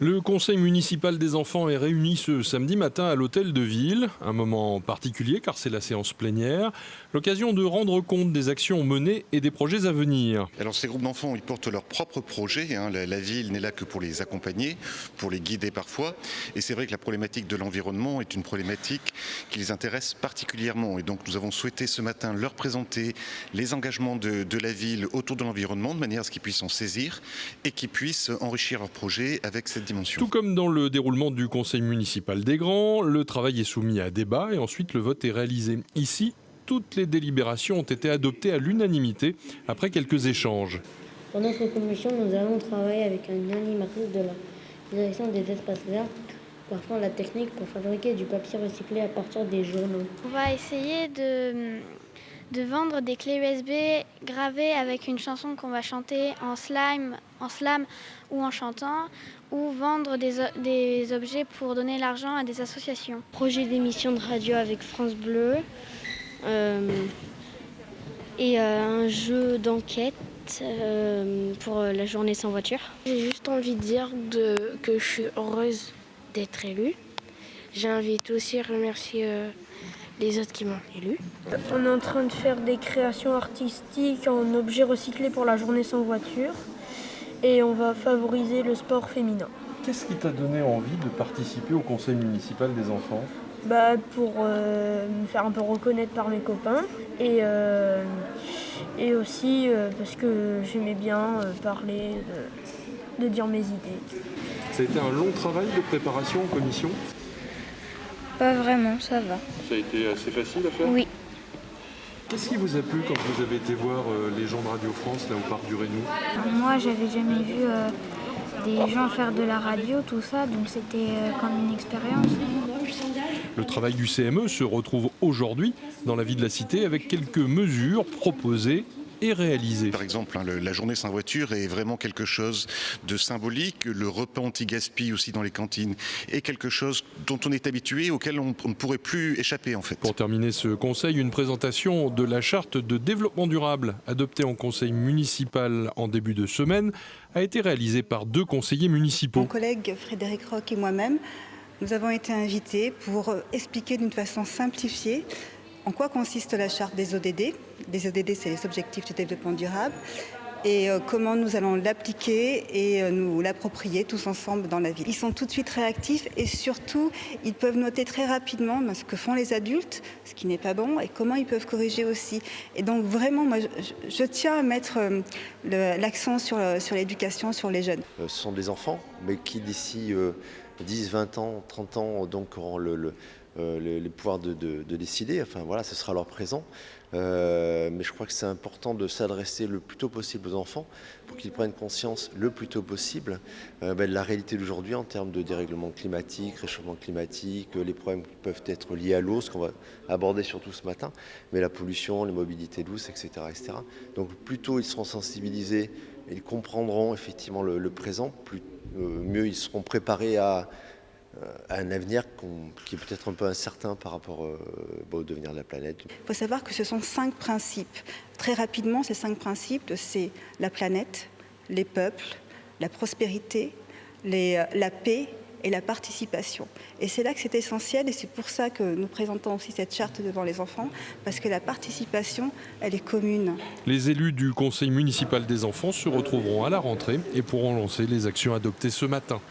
Le conseil municipal des enfants est réuni ce samedi matin à l'hôtel de ville. Un moment particulier car c'est la séance plénière. L'occasion de rendre compte des actions menées et des projets à venir. Alors ces groupes d'enfants, ils portent leurs propres projets. La ville n'est là que pour les accompagner, pour les guider parfois. Et c'est vrai que la problématique de l'environnement est une problématique qui les intéresse particulièrement. Et donc nous avons souhaité ce matin leur présenter les engagements de la ville autour de l'environnement de manière à ce qu'ils puissent en saisir et qu'ils puissent enrichir leurs projets avec cette dimension. Tout comme dans le déroulement du conseil municipal des Grands, le travail est soumis à débat et ensuite le vote est réalisé. Ici, toutes les délibérations ont été adoptées à l'unanimité après quelques échanges. Dans notre commission, nous allons travailler avec une animatrice de la direction des espaces verts pour apprendre la technique pour fabriquer du papier recyclé à partir des journaux. On va essayer de vendre des clés USB gravées avec une chanson qu'on va chanter en slam ou en chantant, ou vendre des objets pour donner l'argent à des associations. Projet d'émission de radio avec France Bleu et un jeu d'enquête pour la journée sans voiture. J'ai juste envie de dire que je suis heureuse d'être élue. J'invite aussi à remercier les autres qui m'ont élue. On est en train de faire des créations artistiques en objets recyclés pour la journée sans voiture et on va favoriser le sport féminin. Qu'est-ce qui t'a donné envie de participer au conseil municipal des enfants ? Pour me faire un peu reconnaître par mes copains et aussi parce que j'aimais bien parler, de dire mes idées. Ça a été un long travail de préparation en commission ? Pas vraiment, ça va. Ça a été assez facile à faire ? Oui. Qu'est-ce qui vous a plu quand vous avez été voir les gens de Radio France là au parc du Rénou ? Moi, j'avais jamais vu des gens faire de la radio, tout ça, donc c'était comme une expérience. Le travail du CME se retrouve aujourd'hui dans la vie de la cité avec quelques mesures proposées et réalisées. Par exemple, la journée sans voiture est vraiment quelque chose de symbolique. Le repas anti-gaspi aussi dans les cantines est quelque chose dont on est habitué, auquel on ne pourrait plus échapper en fait. Pour terminer ce conseil, une présentation de la charte de développement durable adoptée en conseil municipal en début de semaine a été réalisée par 2 conseillers municipaux. Mon collègue Frédéric Roch et moi-même, nous avons été invités pour expliquer d'une façon simplifiée en quoi consiste la charte des ODD. Les ODD, c'est les objectifs de développement durable. Et comment nous allons l'appliquer et nous l'approprier tous ensemble dans la ville. Ils sont tout de suite réactifs et surtout, ils peuvent noter très rapidement ce que font les adultes, ce qui n'est pas bon, et comment ils peuvent corriger aussi. Et donc vraiment, moi, je tiens à mettre l'accent sur l'éducation, sur les jeunes. Ce sont des enfants, mais qui d'ici 10, 20 ans, 30 ans, donc auront le pouvoir de décider. Enfin voilà, ce sera leur présent. Mais je crois que c'est important de s'adresser le plus tôt possible aux enfants pour qu'ils prennent conscience le plus tôt possible de la réalité d'aujourd'hui en termes de dérèglement climatique, réchauffement climatique, les problèmes qui peuvent être liés à l'eau, ce qu'on va aborder surtout ce matin, mais la pollution, les mobilités douces, etc. etc. Donc plus tôt ils seront sensibilisés, ils comprendront effectivement le présent, mieux ils seront préparés à un avenir qui est peut-être un peu incertain par rapport au devenir de la planète. Il faut savoir que ce sont 5 principes. Très rapidement, ces 5 principes, c'est la planète, les peuples, la prospérité, la paix et la participation. Et c'est là que c'est essentiel et c'est pour ça que nous présentons aussi cette charte devant les enfants, parce que la participation, elle est commune. Les élus du conseil municipal des enfants se retrouveront à la rentrée et pourront lancer les actions adoptées ce matin.